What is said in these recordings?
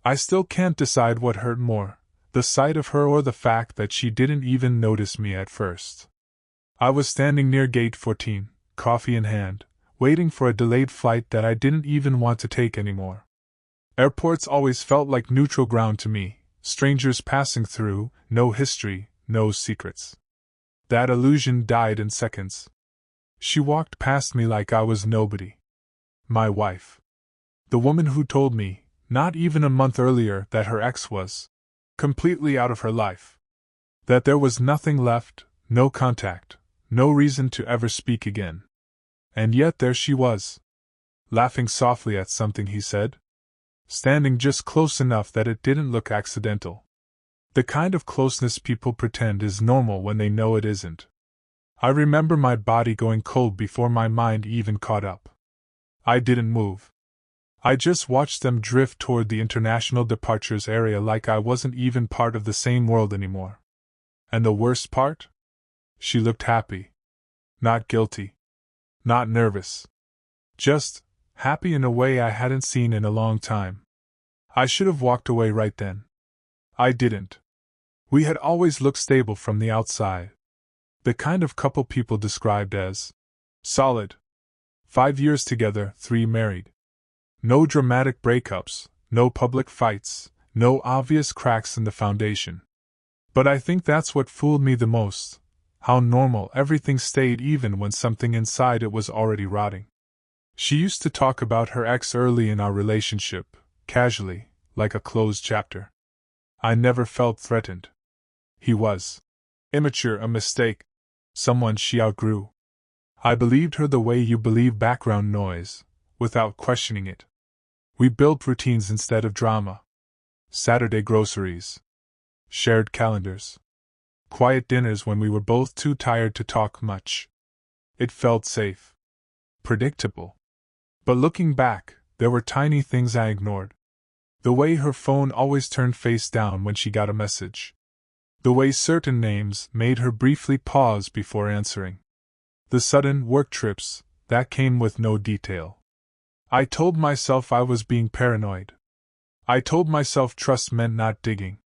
I still can't decide what hurt more, the sight of her or the fact that she didn't even notice me at first. I was standing near gate 14, coffee in hand, waiting for a delayed flight that I didn't even want to take anymore. Airports always felt like neutral ground to me, strangers passing through, no history, no secrets. That illusion died in seconds. She walked past me like I was nobody. My wife. The woman who told me, not even a month earlier, that her ex was completely out of her life. That there was nothing left, no contact, no reason to ever speak again. And yet there she was, laughing softly at something he said, standing just close enough that it didn't look accidental. The kind of closeness people pretend is normal when they know it isn't. I remember my body going cold before my mind even caught up. I didn't move. I just watched them drift toward the international departures area like I wasn't even part of the same world anymore. And the worst part? She looked happy. Not guilty. Not nervous. Just happy in a way I hadn't seen in a long time. I should have walked away right then. I didn't. We had always looked stable from the outside. The kind of couple people described as solid. 5 years together, 3 married. No dramatic breakups, no public fights, no obvious cracks in the foundation. But I think that's what fooled me the most, how normal everything stayed even when something inside it was already rotting. She used to talk about her ex early in our relationship, casually, like a closed chapter. I never felt threatened. He was immature, a mistake, someone she outgrew. I believed her the way you believe background noise, without questioning it. We built routines instead of drama. Saturday groceries. Shared calendars. Quiet dinners when we were both too tired to talk much. It felt safe. Predictable. But looking back, there were tiny things I ignored. The way her phone always turned face down when she got a message. The way certain names made her briefly pause before answering. The sudden work trips that came with no detail. I told myself I was being paranoid. I told myself trust meant not digging.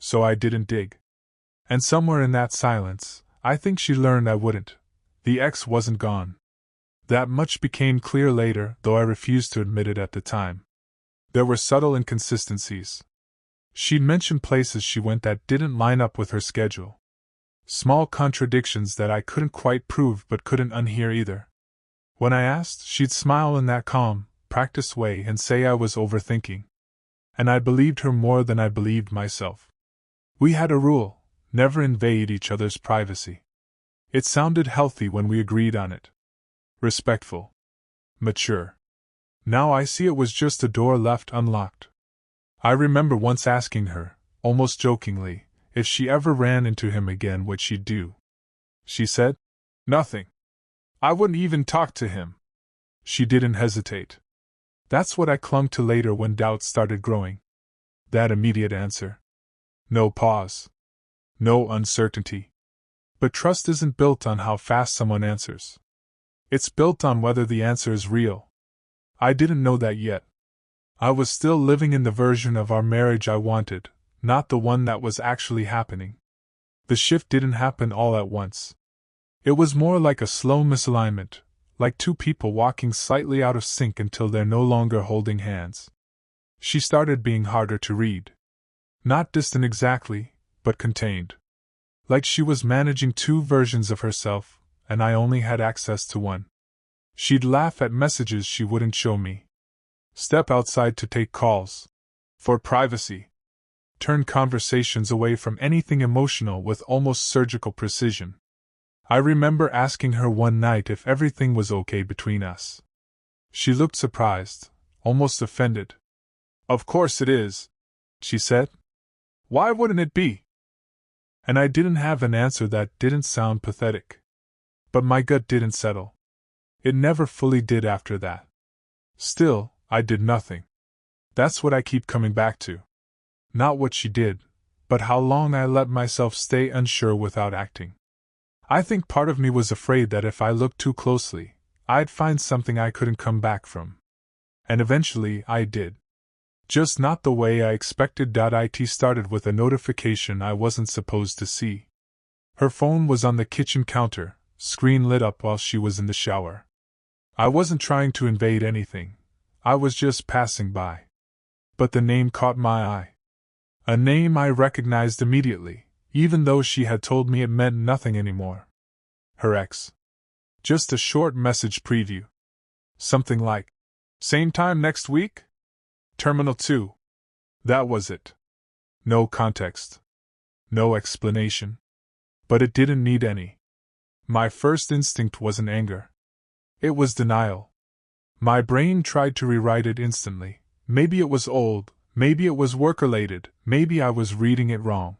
So I didn't dig. And somewhere in that silence, I think she learned I wouldn't. The ex wasn't gone. That much became clear later, though I refused to admit it at the time. There were subtle inconsistencies. She'd mention places she went that didn't line up with her schedule. Small contradictions that I couldn't quite prove but couldn't unhear either. When I asked, she'd smile in that calm, practiced way and say I was overthinking. And I believed her more than I believed myself. We had a rule: never invade each other's privacy. It sounded healthy when we agreed on it. Respectful. Mature. Now I see it was just a door left unlocked. I remember once asking her, almost jokingly, if she ever ran into him again what she'd do. She said, nothing. I wouldn't even talk to him. She didn't hesitate. That's what I clung to later when doubts started growing. That immediate answer. No pause. No uncertainty. But trust isn't built on how fast someone answers. It's built on whether the answer is real. I didn't know that yet. I was still living in the version of our marriage I wanted, not the one that was actually happening. The shift didn't happen all at once. It was more like a slow misalignment, like two people walking slightly out of sync until they're no longer holding hands. She started being harder to read. Not distant exactly, but contained. Like she was managing 2 versions of herself, and I only had access to one. She'd laugh at messages she wouldn't show me. Step outside to take calls. For privacy. Turn conversations away from anything emotional with almost surgical precision. I remember asking her one night if everything was okay between us. She looked surprised, almost offended. Of course it is, she said. Why wouldn't it be? And I didn't have an answer that didn't sound pathetic. But my gut didn't settle. It never fully did after that. Still, I did nothing. That's what I keep coming back to. Not what she did, but how long I let myself stay unsure without acting. I think part of me was afraid that if I looked too closely, I'd find something I couldn't come back from. And eventually I did. Just not the way I expected. It started with a notification I wasn't supposed to see. Her phone was on the kitchen counter, screen lit up while she was in the shower. I wasn't trying to invade anything. I was just passing by. But the name caught my eye. A name I recognized immediately, even though she had told me it meant nothing anymore. Her ex. Just a short message preview. Something like, "Same time next week? Terminal 2. That was it. No context. No explanation. But it didn't need any. My first instinct wasn't anger. It was denial. My brain tried to rewrite it instantly. Maybe it was old, maybe it was work-related, maybe I was reading it wrong.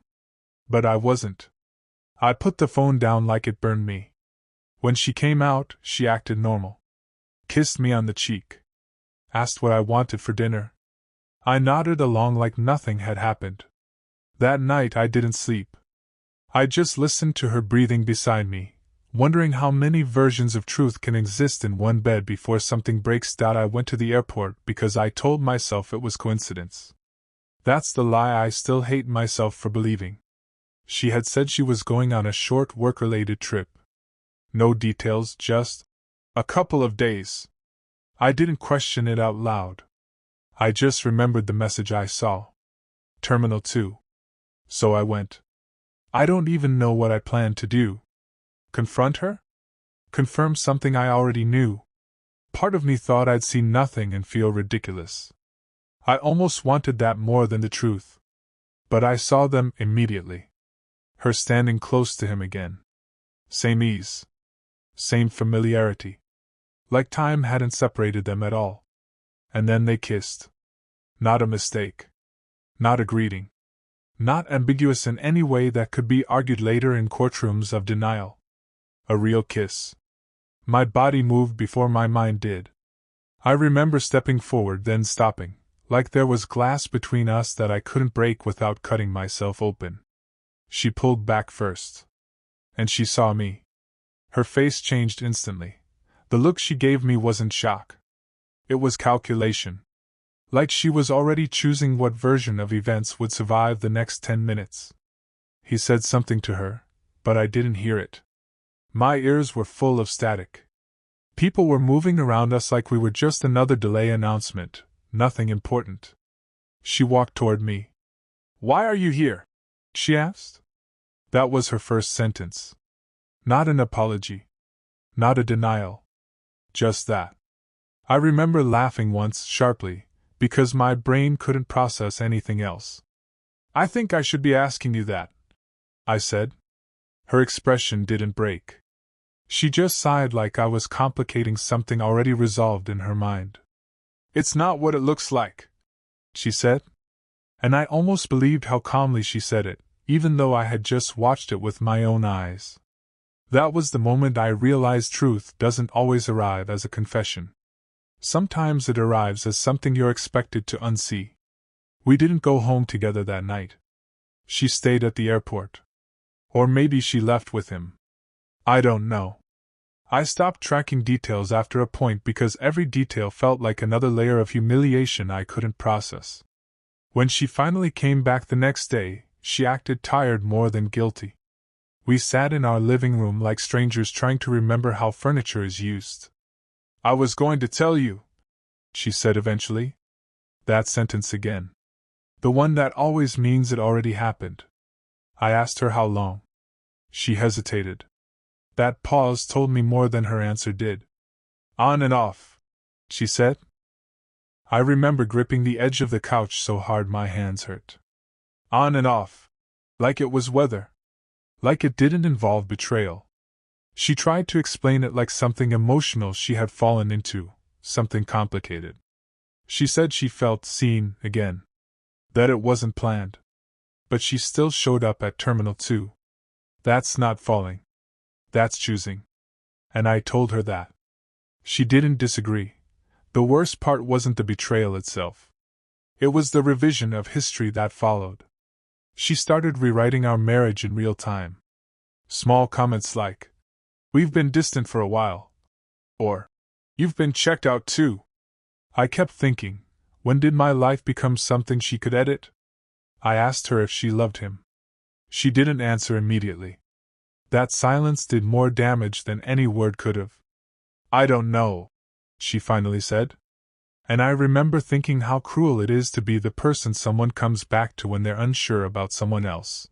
But I wasn't. I put the phone down like it burned me. When she came out, she acted normal. Kissed me on the cheek. Asked what I wanted for dinner. I nodded along like nothing had happened. That night I didn't sleep. I just listened to her breathing beside me, wondering how many versions of truth can exist in one bed before something breaks. I went to the airport because I told myself it was coincidence. That's the lie I still hate myself for believing. She had said she was going on a short work-related trip. No details, just a couple of days. I didn't question it out loud. I just remembered the message I saw. Terminal 2. So I went. I don't even know what I planned to do. Confront her? Confirm something I already knew. Part of me thought I'd see nothing and feel ridiculous. I almost wanted that more than the truth. But I saw them immediately. Her standing close to him again. Same ease. Same familiarity. Like time hadn't separated them at all. And then they kissed. Not a mistake. Not a greeting. Not ambiguous in any way that could be argued later in courtrooms of denial. A real kiss. My body moved before my mind did. I remember stepping forward, then stopping, like there was glass between us that I couldn't break without cutting myself open. She pulled back first. And she saw me. Her face changed instantly. The look she gave me wasn't shock. It was calculation. Like she was already choosing what version of events would survive the next 10 minutes. He said something to her, but I didn't hear it. My ears were full of static. People were moving around us like we were just another delay announcement, nothing important. She walked toward me. "Why are you here?" she asked. That was her first sentence. Not an apology. Not a denial. Just that. I remember laughing once, sharply, because my brain couldn't process anything else. "I think I should be asking you that," I said. Her expression didn't break. She just sighed like I was complicating something already resolved in her mind. "It's not what it looks like," she said. And I almost believed how calmly she said it, even though I had just watched it with my own eyes. That was the moment I realized truth doesn't always arrive as a confession. Sometimes it arrives as something you're expected to unsee. We didn't go home together that night. She stayed at the airport. Or maybe she left with him. I don't know. I stopped tracking details after a point because every detail felt like another layer of humiliation I couldn't process. When she finally came back the next day, she acted tired more than guilty. We sat in our living room like strangers trying to remember how furniture is used. "I was going to tell you," she said eventually. That sentence again. The one that always means it already happened. I asked her how long. She hesitated. That pause told me more than her answer did. "On and off," she said. I remember gripping the edge of the couch so hard my hands hurt. On and off. Like it was weather. Like it didn't involve betrayal. She tried to explain it like something emotional she had fallen into, something complicated. She said she felt seen again. That it wasn't planned. But she still showed up at Terminal 2. That's not falling. That's choosing. And I told her that. She didn't disagree. The worst part wasn't the betrayal itself. It was the revision of history that followed. She started rewriting our marriage in real time. Small comments like, "We've been distant for a while," or, "You've been checked out too." I kept thinking, When did my life become something she could edit? I asked her if she loved him. She didn't answer immediately. That silence did more damage than any word could have. I don't know, she finally said. And I remember thinking how cruel it is to be the person someone comes back to when they're unsure about someone else.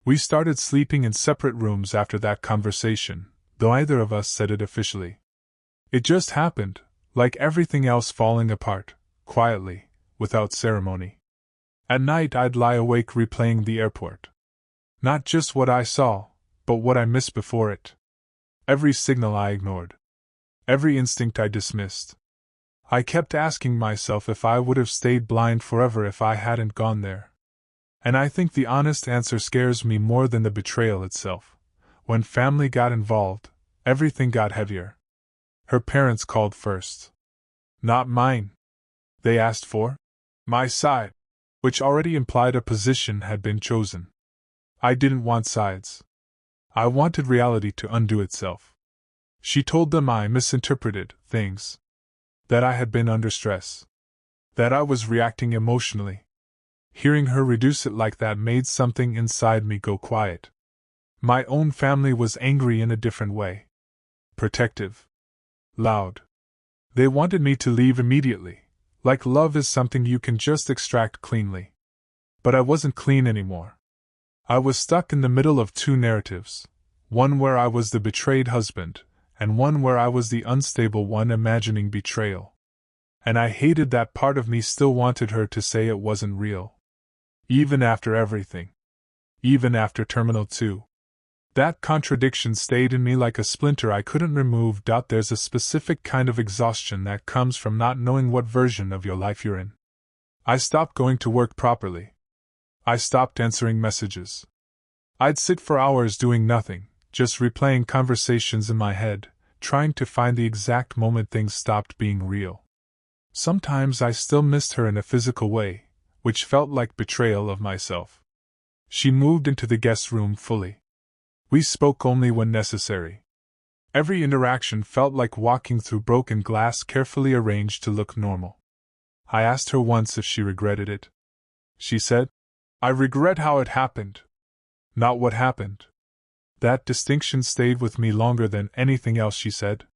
We started sleeping in separate rooms after that conversation, though neither of us said it officially. It just happened, like everything else falling apart, quietly, without ceremony. At night I'd lie awake replaying the airport. Not just what I saw, but what I missed before it. Every signal I ignored. Every instinct I dismissed. I kept asking myself if I would have stayed blind forever if I hadn't gone there. And I think the honest answer scares me more than the betrayal itself. When family got involved, everything got heavier. Her parents called first. Not mine. They asked for my side, which already implied a position had been chosen. I didn't want sides. I wanted reality to undo itself. She told them I misinterpreted things. That I had been under stress. That I was reacting emotionally. Hearing her reduce it like that made something inside me go quiet. My own family was angry in a different way. Protective. Loud. They wanted me to leave immediately, like love is something you can just extract cleanly. But I wasn't clean anymore. I was stuck in the middle of two narratives, one where I was the betrayed husband, and one where I was the unstable one imagining betrayal. And I hated that part of me still wanted her to say it wasn't real. Even after everything. Even after Terminal 2. That contradiction stayed in me like a splinter I couldn't remove. There's a specific kind of exhaustion that comes from not knowing what version of your life you're in. I stopped going to work properly. I stopped answering messages. I'd sit for hours doing nothing, just replaying conversations in my head, trying to find the exact moment things stopped being real. Sometimes I still missed her in a physical way, which felt like betrayal of myself. She moved into the guest room fully. We spoke only when necessary. Every interaction felt like walking through broken glass carefully arranged to look normal. I asked her once if she regretted it. She said, "I regret how it happened. Not what happened." That distinction stayed with me longer than anything else she said.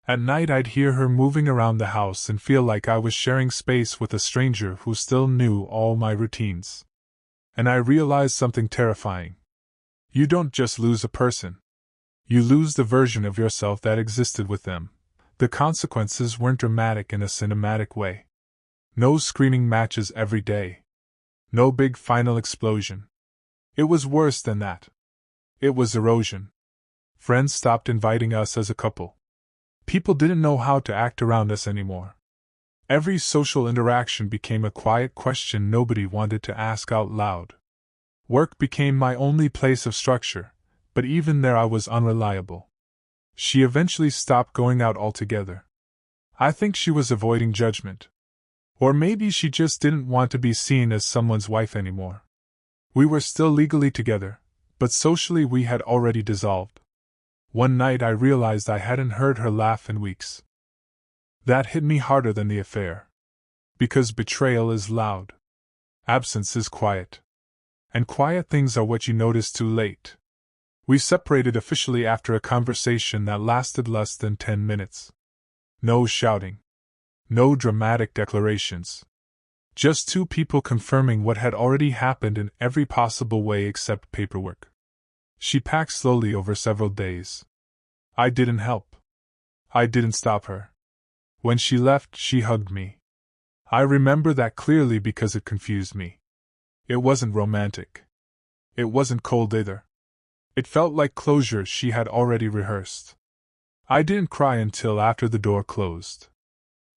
At night I'd hear her moving around the house and feel like I was sharing space with a stranger who still knew all my routines. And I realized something terrifying. You don't just lose a person. You lose the version of yourself that existed with them. The consequences weren't dramatic in a cinematic way. No screaming matches every day. No big final explosion. It was worse than that. It was erosion. Friends stopped inviting us as a couple. People didn't know how to act around us anymore. Every social interaction became a quiet question nobody wanted to ask out loud. Work became my only place of structure, but even there I was unreliable. She eventually stopped going out altogether. I think she was avoiding judgment. Or maybe she just didn't want to be seen as someone's wife anymore. We were still legally together, but socially we had already dissolved. One night I realized I hadn't heard her laugh in weeks. That hit me harder than the affair. Because betrayal is loud. Absence is quiet. And quiet things are what you notice too late. We separated officially after a conversation that lasted less than 10 minutes. No shouting. No dramatic declarations. Just two people confirming what had already happened in every possible way except paperwork. She packed slowly over several days. I didn't help. I didn't stop her. When she left, she hugged me. I remember that clearly because it confused me. It wasn't romantic. It wasn't cold either. It felt like closure she had already rehearsed. I didn't cry until after the door closed.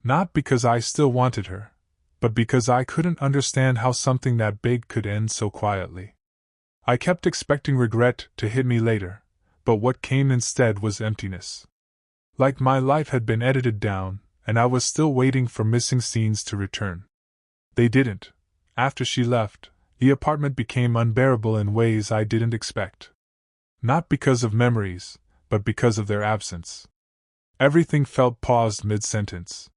Not because I still wanted her, but because I couldn't understand how something that big could end so quietly. I kept expecting regret to hit me later, but what came instead was emptiness. Like my life had been edited down, and I was still waiting for missing scenes to return. They didn't. After she left, the apartment became unbearable in ways I didn't expect. Not because of memories, but because of their absence. Everything felt paused mid-sentence.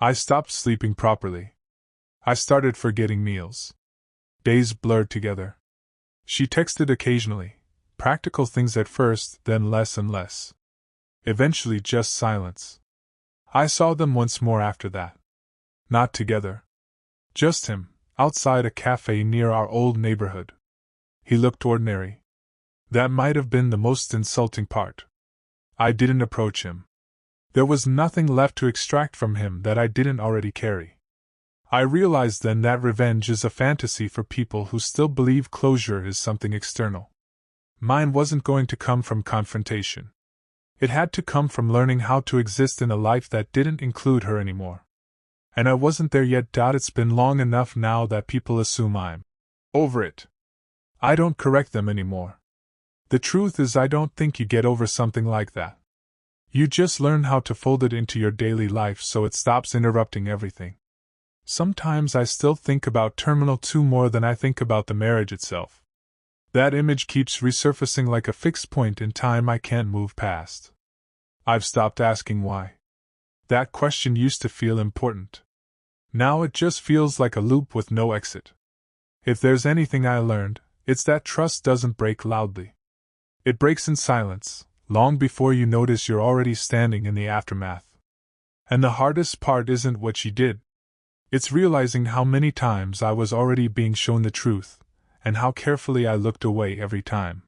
I stopped sleeping properly. I started forgetting meals. Days blurred together. She texted occasionally, practical things at first, then less and less. Eventually just silence. I saw them once more after that. Not together. Just him, outside a cafe near our old neighborhood. He looked ordinary. That might have been the most insulting part. I didn't approach him. There was nothing left to extract from him that I didn't already carry. I realized then that revenge is a fantasy for people who still believe closure is something external. Mine wasn't going to come from confrontation. It had to come from learning how to exist in a life that didn't include her anymore. And I wasn't there yet. It's been long enough now that people assume I'm over it. I don't correct them anymore. The truth is, I don't think you get over something like that. You just learn how to fold it into your daily life so it stops interrupting everything. Sometimes I still think about Terminal 2 more than I think about the marriage itself. That image keeps resurfacing like a fixed point in time I can't move past. I've stopped asking why. That question used to feel important. Now it just feels like a loop with no exit. If there's anything I learned, it's that trust doesn't break loudly. It breaks in silence, long before you notice you're already standing in the aftermath. And the hardest part isn't what she did. It's realizing how many times I was already being shown the truth, and how carefully I looked away every time.